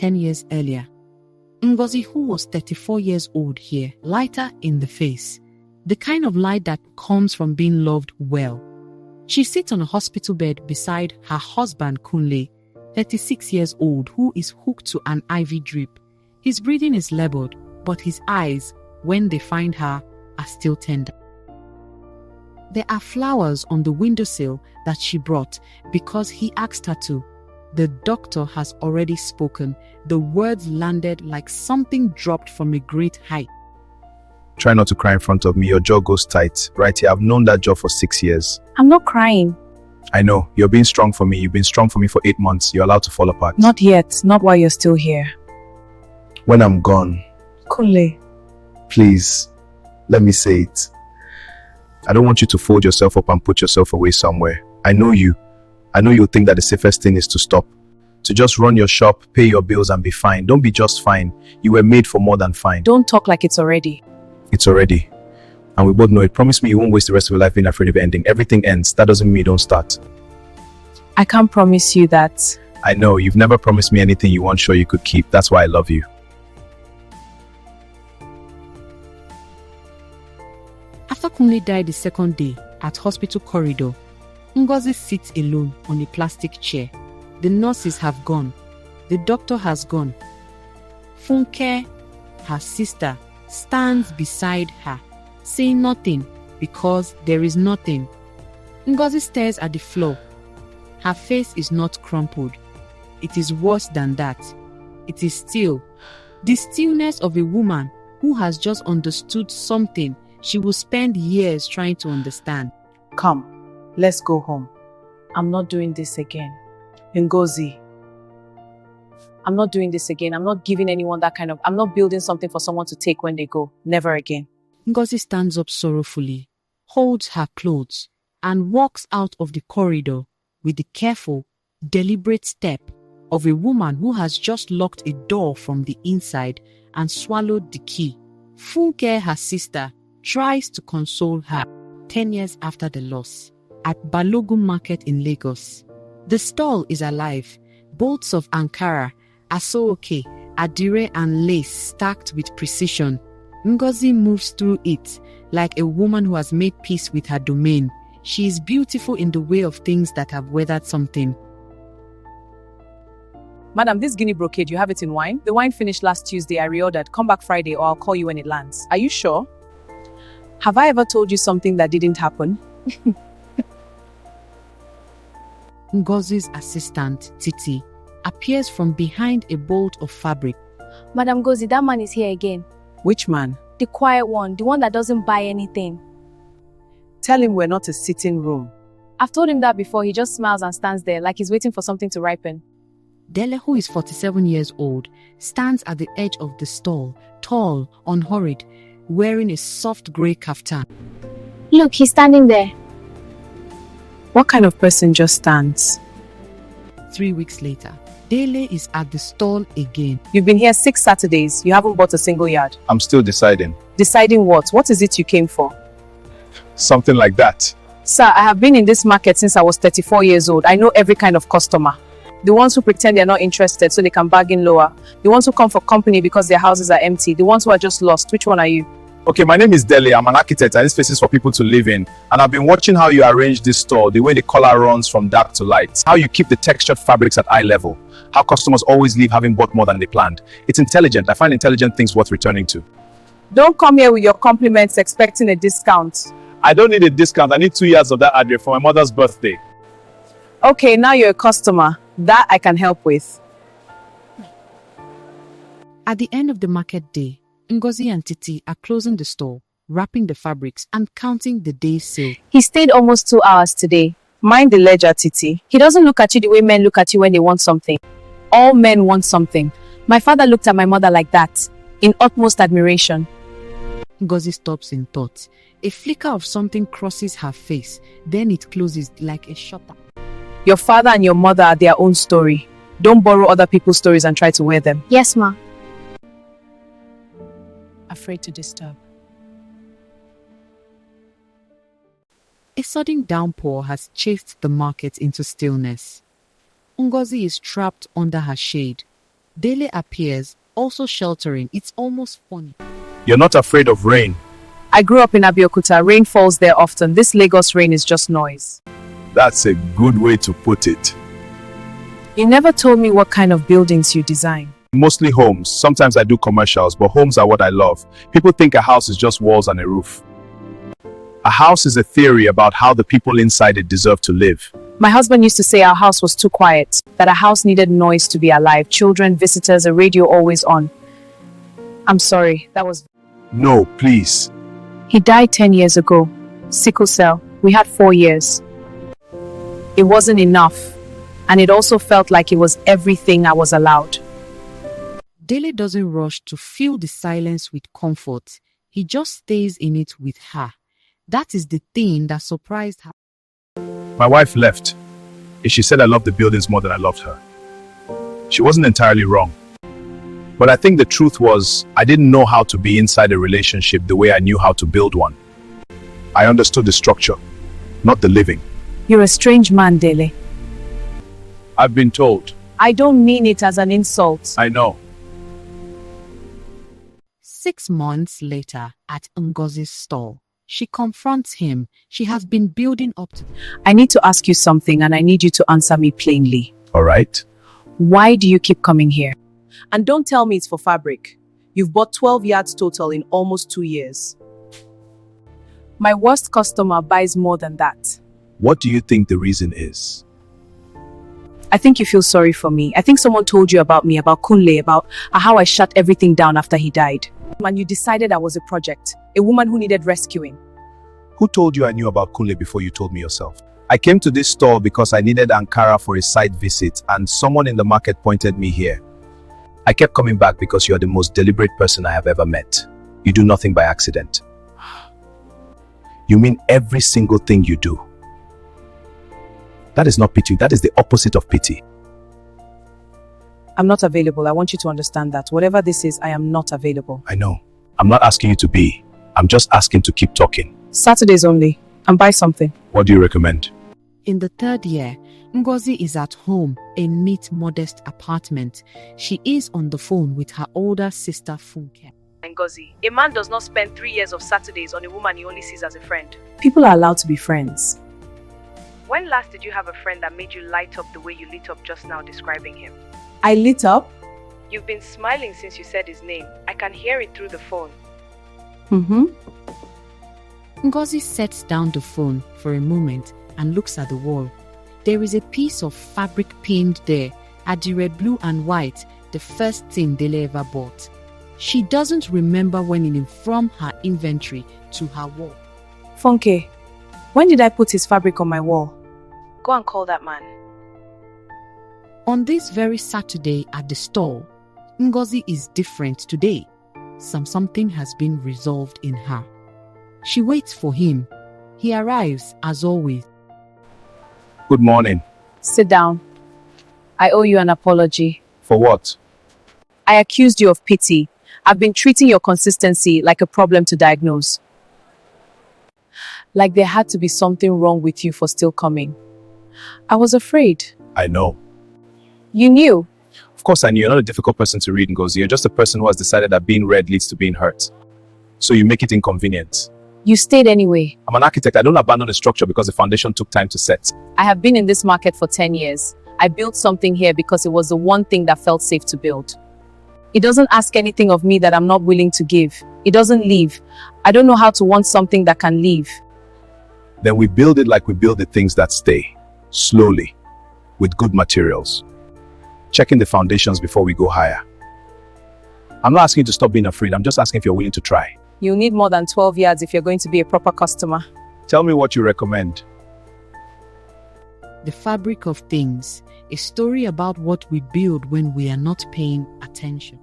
10 years earlier. Ngozi, who was 34 years old here, lighter in the face. The kind of light that comes from being loved well. She sits on a hospital bed beside her husband Kunle, 36 years old, who is hooked to an IV drip. His breathing is labored, but his eyes, when they find her, are still tender. There are flowers on the windowsill that she brought because he asked her to. The doctor has already spoken. The words landed like something dropped from a great height. Try not to cry in front of me. Your jaw goes tight. Right here, I've known that jaw for 6 years. I'm not crying. I know. You're being strong for me. You've been strong for me for 8 months. You're allowed to fall apart. Not yet. Not while you're still here. When I'm gone. Kunle. Please, let me say it. I don't want you to fold yourself up and put yourself away somewhere. I know you. I know you'll think that the safest thing is to stop. To just run your shop, pay your bills and be fine. Don't be just fine. You were made for more than fine. Don't talk like it's already. It's already. And we both know it. Promise me you won't waste the rest of your life being afraid of ending. Everything ends. That doesn't mean you don't start. I can't promise you that. I know. You've never promised me anything you weren't sure you could keep. That's why I love you. After Kunle died the second day, at hospital corridor, Ngozi sits alone on a plastic chair. The nurses have gone. The doctor has gone. Funke, her sister, stands beside her, saying nothing because there is nothing. Ngozi stares at the floor. Her face is not crumpled. It is worse than that. It is still. The stillness of a woman who has just understood something she will spend years trying to understand. Come, let's go home. I'm not doing this again. Ngozi, I'm not doing this again. I'm not giving anyone that kind of... I'm not building something for someone to take when they go. Never again. Ngozi stands up sorrowfully, holds her clothes, and walks out of the corridor with the careful, deliberate step of a woman who has just locked a door from the inside and swallowed the key. Funke, her sister, tries to console her 10 years after the loss at Balogun Market in Lagos. The stall is alive. Bolts of Ankara, Aso-oke, Adire and lace stacked with precision. Ngozi moves through it like a woman who has made peace with her domain. She is beautiful in the way of things that have weathered something. Madam, this Guinea brocade, you have it in wine? The wine finished last Tuesday. I reordered. Come back Friday or I'll call you when it lands. Are you sure? Have I ever told you something that didn't happen? Ngozi's assistant, Titi, appears from behind a bolt of fabric. Madam Ngozi, that man is here again. Which man? The quiet one, the one that doesn't buy anything. Tell him we're not a sitting room. I've told him that before. He just smiles and stands there like he's waiting for something to ripen. Dele, who is 47 years old, stands at the edge of the stall, tall, unhurried, wearing a soft grey kaftan. Look, he's standing there. What kind of person just stands? 3 weeks later, Dele is at the stall again. You've been here 6 Saturdays. You haven't bought a single yard. I'm still deciding. Deciding what? What is it you came for? Something like that. Sir, I have been in this market since I was 34 years old. I know every kind of customer. The ones who pretend they're not interested so they can bargain lower. The ones who come for company because their houses are empty. The ones who are just lost. Which one are you? Okay, my name is Dele. I'm an architect and this place is for people to live in. And I've been watching how you arrange this store, the way the color runs from dark to light, how you keep the textured fabrics at eye level, how customers always leave having bought more than they planned. It's intelligent. I find intelligent things worth returning to. Don't come here with your compliments expecting a discount. I don't need a discount. I need 2 years of that advert for my mother's birthday. Okay, now you're a customer. That I can help with. At the end of the market day, Ngozi and Titi are closing the store, wrapping the fabrics and counting the day's sale. He stayed almost 2 hours today. Mind the ledger, Titi. He doesn't look at you the way men look at you when they want something. All men want something. My father looked at my mother like that, in utmost admiration. Ngozi stops in thought. A flicker of something crosses her face, then it closes like a shutter. Your father and your mother are their own story. Don't borrow other people's stories and try to wear them. Yes, ma. Afraid to disturb. A sudden downpour has chased the market into stillness. Ngozi is trapped under her shade. Dele appears, also sheltering. It's almost funny. You're not afraid of rain. I grew up in Abeokuta. Rain falls there often. This Lagos rain is just noise. That's a good way to put it. You never told me what kind of buildings you design. Mostly homes. Sometimes I do commercials, but homes are what I love. People think a house is just walls and a roof. A house is a theory about how the people inside it deserve to live. My husband used to say our house was too quiet, that a house needed noise to be alive. Children, visitors, a radio always on. I'm sorry, that was... No, please. He died 10 years ago. Sickle cell. We had 4 years. It wasn't enough. And it also felt like it was everything I was allowed. Dele doesn't rush to fill the silence with comfort. He just stays in it with her. That is the thing that surprised her. My wife left. She said I loved the buildings more than I loved her. She wasn't entirely wrong. But I think the truth was, I didn't know how to be inside a relationship the way I knew how to build one. I understood the structure, not the living. You're a strange man, Dele. I've been told. I don't mean it as an insult. I know. 6 months later, at Ngozi's stall, she confronts him. She has been building up to... I need to ask you something and I need you to answer me plainly. All right. Why do you keep coming here? And don't tell me it's for fabric. You've bought 12 yards total in almost 2 years. My worst customer buys more than that. What do you think the reason is? I think you feel sorry for me. I think someone told you about me, about Kunle, about how I shut everything down after he died. And you decided I was a project, a woman who needed rescuing. Who told you I knew about Kunle before you told me yourself? I came to this store because I needed Ankara for a site visit and someone in the market pointed me here. I kept coming back because you are the most deliberate person I have ever met. You do nothing by accident. You mean every single thing you do. That is not pity, that is the opposite of pity. I'm not available. I want you to understand that. Whatever this is, I am not available. I know. I'm not asking you to be. I'm just asking to keep talking. Saturdays only. And buy something. What do you recommend? In the 3rd year, Ngozi is at home, a neat, modest apartment. She is on the phone with her older sister Funke. Ngozi, a man does not spend 3 years of Saturdays on a woman he only sees as a friend. People are allowed to be friends. When last did you have a friend that made you light up the way you lit up just now describing him? I lit up? You've been smiling since you said his name. I can hear it through the phone. Ngozi sets down the phone for a moment and looks at the wall. There is a piece of fabric pinned there, red, blue and white, the first thing Dele ever bought. She doesn't remember when it from her inventory to her wall. Funke, when did I put his fabric on my wall? Go and call that man. On this very Saturday at the store, Ngozi is different today. Something has been resolved in her. She waits for him. He arrives as always. Good morning. Sit down. I owe you an apology. For what? I accused you of pity. I've been treating your consistency like a problem to diagnose. Like there had to be something wrong with you for still coming. I was afraid. I know. You knew? Of course I knew. You're not a difficult person to read, Ngozi. You're just a person who has decided that being read leads to being hurt. So you make it inconvenient. You stayed anyway. I'm an architect. I don't abandon a structure because the foundation took time to set. I have been in this market for 10 years. I built something here because it was the one thing that felt safe to build. It doesn't ask anything of me that I'm not willing to give. It doesn't leave. I don't know how to want something that can leave. Then we build it like we build the things that stay. Slowly. With good materials. Checking the foundations before we go higher. I'm not asking you to stop being afraid. I'm just asking if you're willing to try. You'll need more than 12 yards if you're going to be a proper customer. Tell me what you recommend. The Fabric of Things, a story about what we build when we are not paying attention.